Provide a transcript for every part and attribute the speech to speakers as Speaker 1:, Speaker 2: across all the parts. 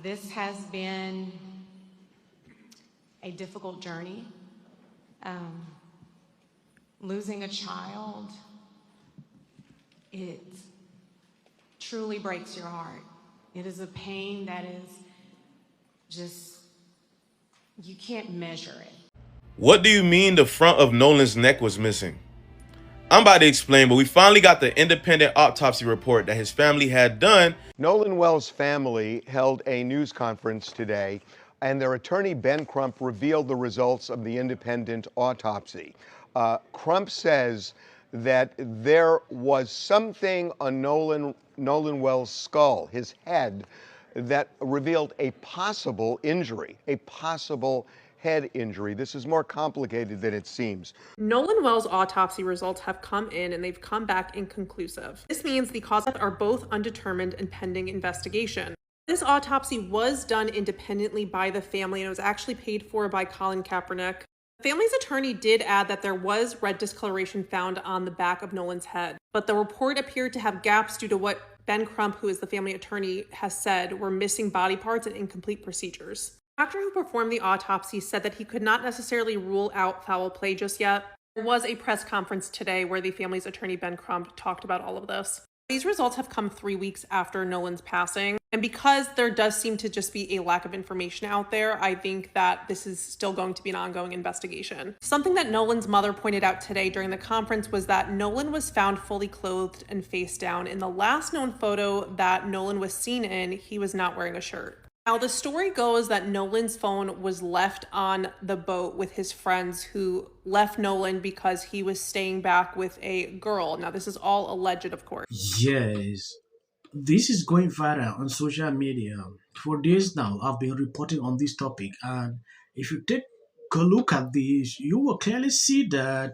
Speaker 1: This has been a difficult journey. Losing a child, it truly breaks your heart. It is a pain that is just, you can't measure it.
Speaker 2: What do you mean the front of Nolan's neck was missing? I'm about to explain, but we finally got the independent autopsy report that his family had done.
Speaker 3: Nolan Wells' family held a news conference today, and their attorney, Ben Crump, revealed the results of the independent autopsy. Crump says that there was something on Nolan Wells' skull, his head, that revealed a possible injury, a possible head injury. This is more complicated than it seems.
Speaker 4: Nolan Wells' autopsy results have come in and they've come back inconclusive. This means the causes are both undetermined and pending investigation. This autopsy was done independently by the family and it was actually paid for by Colin Kaepernick. The family's attorney did add that there was red discoloration found on the back of Nolan's head, but the report appeared to have gaps due to what Ben Crump, who is the family attorney, has said were missing body parts and incomplete procedures. The doctor who performed the autopsy said that he could not necessarily rule out foul play just yet. There was a press conference today where the family's attorney, Ben Crump, talked about all of this. These results have come 3 weeks after Nolan's passing, and because there does seem to just be a lack of information out there, I think that this is still going to be an ongoing investigation. Something that Nolan's mother pointed out today during the conference was that Nolan was found fully clothed and face down. In the last known photo that Nolan was seen in, he was not wearing a shirt. Now, the story goes that Nolan's phone was left on the boat with his friends who left Nolan because he was staying back with a girl. Now, this is all alleged, of course.
Speaker 5: Yes, this is going viral on social media. For days now, I've been reporting on this topic, and if you take a look at this, you will clearly see that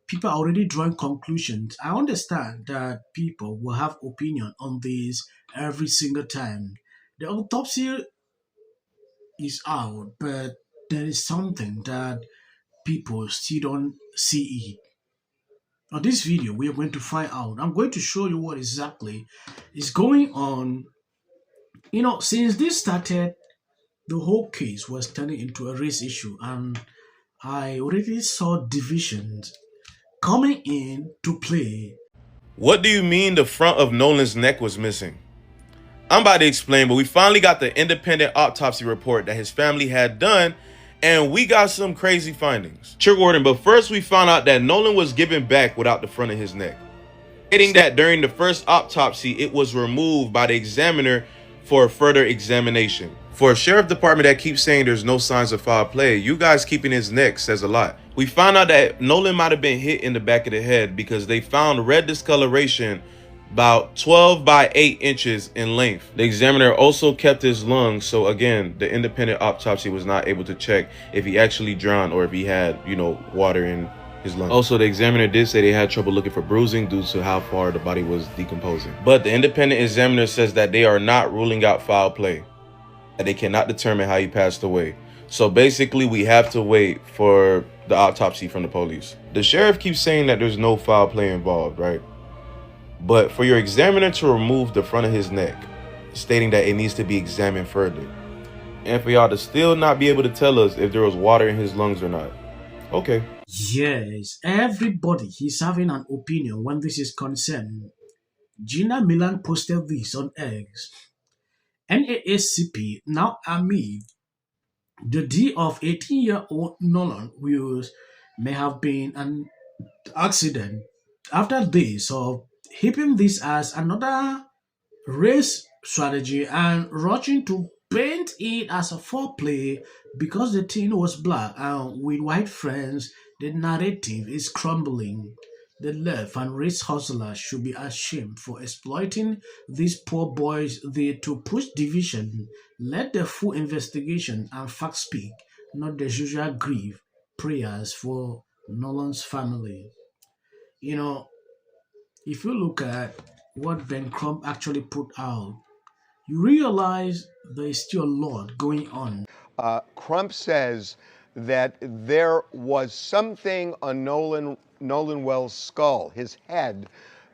Speaker 5: people are already drawing conclusions. I understand that people will have opinion on this every single time. The autopsy is out, but there is something that people still don't see it. On this video, we are going to find out. I'm going to show you what exactly is going on. Since this started, the whole case was turning into a race issue, and I already saw divisions coming in to play.
Speaker 2: What do you mean the front of Nolan's neck was missing? I'm about to explain, but we finally got the independent autopsy report that his family had done, and we got some crazy findings. Trigger warning, but first we found out that Nolan was given back without the front of his neck, stating that during the first autopsy, it was removed by the examiner for further examination. For a sheriff department that keeps saying there's no signs of foul play, you guys keeping his neck says a lot. We found out that Nolan might have been hit in the back of the head because they found red discoloration about 12 by 8 inches in length. The examiner also kept his lungs, so again, the independent autopsy was not able to check if he actually drowned or if he had, water in his lungs. Also, the examiner did say they had trouble looking for bruising due to how far the body was decomposing. But the independent examiner says that they are not ruling out foul play, that they cannot determine how he passed away. So basically, we have to wait for the autopsy from the police. The sheriff keeps saying that there's no foul play involved, right? But for your examiner to remove the front of his neck, stating that it needs to be examined further, and for y'all to still not be able to tell us if there was water in his lungs or not. Okay.
Speaker 5: Yes, everybody is having an opinion when this is concerned. Gina Milan posted this on X. NAACP now admit the death of 18-year-old Nolan Wills may have been an accident. After this of heaping this as another race strategy and rushing to paint it as a foreplay because the teen was black and with white friends, the narrative is crumbling. The left and race hustlers should be ashamed for exploiting these poor boys there to push division. Let the full investigation and facts speak, not the usual grief prayers for Nolan's family. If you look at what Ben Crump actually put out, you realize there is still a lot going on.
Speaker 3: Crump says that there was something on Nolan Wells' skull, his head,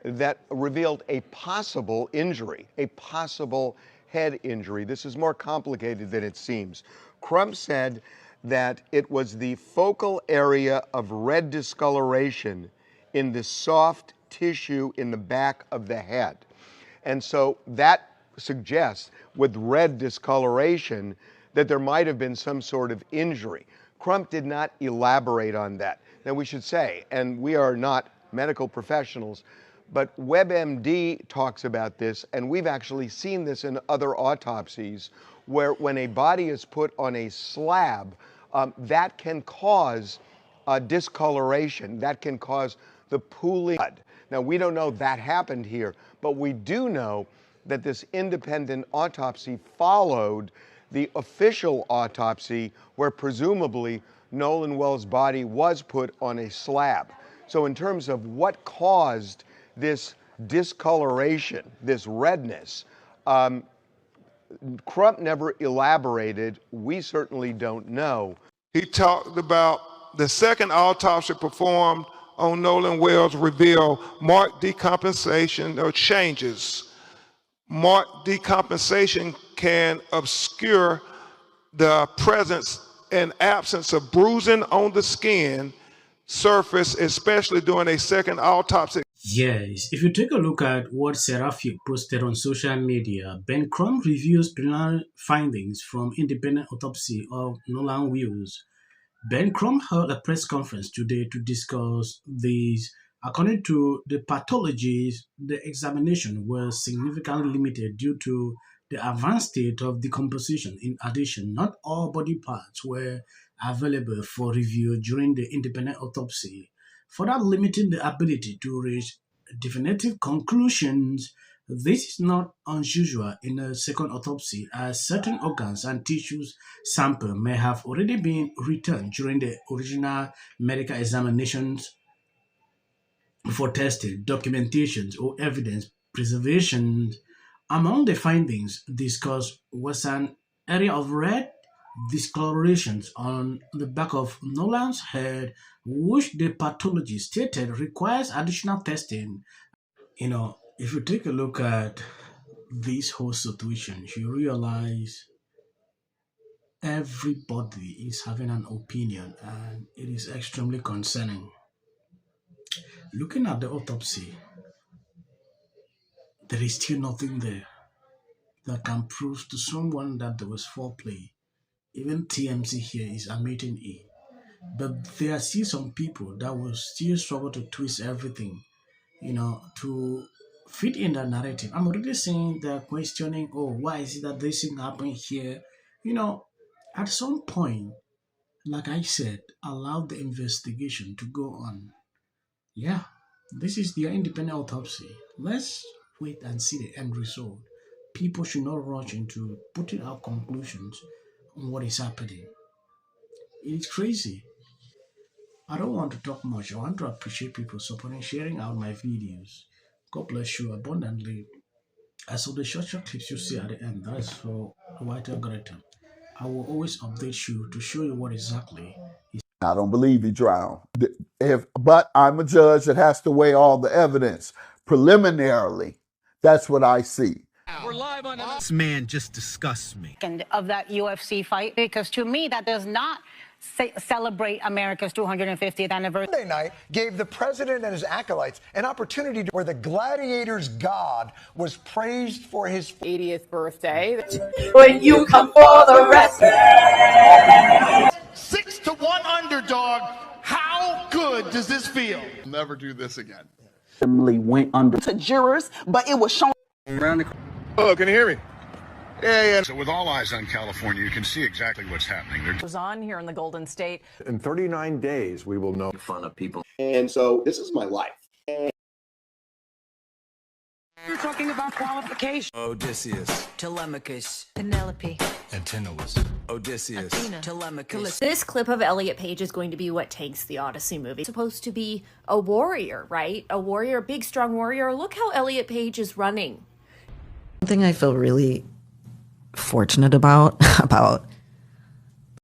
Speaker 3: that revealed a possible injury, a possible head injury. This is more complicated than it seems. Crump said that it was the focal area of red discoloration in the soft tissue in the back of the head. And so that suggests, with red discoloration, that there might have been some sort of injury. Crump did not elaborate on that. Now, we should say, and we are not medical professionals, but WebMD talks about this, and we've actually seen this in other autopsies, where when a body is put on a slab, that can cause discoloration, that can cause the pooling. Now, we don't know that happened here, but we do know that this independent autopsy followed the official autopsy, where presumably Nolan Wells' body was put on a slab. So in terms of what caused this discoloration, this redness, Crump never elaborated. We certainly don't know.
Speaker 6: He talked about the second autopsy performed on Nolan Wells revealed marked decompensation or changes. Marked decompensation can obscure the presence and absence of bruising on the skin surface, especially during a second autopsy.
Speaker 5: Yes, if you take a look at what Seraphic posted on social media, Ben Crump reviews preliminary findings from independent autopsy of Nolan Wells. Ben Crump held a press conference today to discuss these. According to the pathologies, the examination was significantly limited due to the advanced state of decomposition. In addition, not all body parts were available for review during the independent autopsy, further limiting the ability to reach definitive conclusions. This is not unusual in a second autopsy, as certain organs and tissues sample may have already been returned during the original medical examinations for testing, documentations, or evidence preservation. Among the findings discussed was an area of red discolorations on the back of Nolan's head, which the pathologist stated requires additional testing. If you take a look at this whole situation, you realize everybody is having an opinion, and it is extremely concerning. Looking at the autopsy, there is still nothing there that can prove to someone that there was foreplay. Even TMZ here is admitting it. But there are still some people that will still struggle to twist everything, to fit in that narrative. I'm already saying they're questioning, why is it that this thing happened here? At some point, like I said, allow the investigation to go on. Yeah, this is the independent autopsy. Let's wait and see the end result. People should not rush into putting out conclusions on what is happening. It's crazy. I don't want to talk much. I want to appreciate people supporting, sharing out my videos. God bless you abundantly. As for the short clips you see at the end, that is for a white algorithm. I will always update you to show you what exactly is.
Speaker 7: I don't believe he drowned. But I'm a judge that has to weigh all the evidence. Preliminarily, that's what I see.
Speaker 8: We're live on this man just disgusts me.
Speaker 9: Of that UFC fight, because to me that does not celebrate America's 250th anniversary.
Speaker 10: Monday night gave the president and his acolytes an opportunity where the gladiator's god was praised for his
Speaker 11: 80th birthday. When you come for the rest.
Speaker 12: 6-1 underdog. How good does this feel?
Speaker 13: Never do this again.
Speaker 14: Went under
Speaker 15: to jurors, but it was shown.
Speaker 6: Oh, can you hear me? Yeah.
Speaker 16: So with all eyes on California, you can see exactly what's happening.
Speaker 11: It was on here in the Golden State.
Speaker 17: In 39 days, we will know.
Speaker 18: Fun of people.
Speaker 19: And so this is my life.
Speaker 11: You're talking about qualification.
Speaker 18: Odysseus.
Speaker 20: Telemachus.
Speaker 2: Penelope.
Speaker 18: Antinous. Odysseus.
Speaker 2: Athena.
Speaker 20: Telemachus.
Speaker 2: This clip of Elliot Page is going to be what takes the Odyssey movie. It's supposed to be a warrior, right? A warrior, a big, strong warrior. Look how Elliot Page is running.
Speaker 4: Something I feel really fortunate about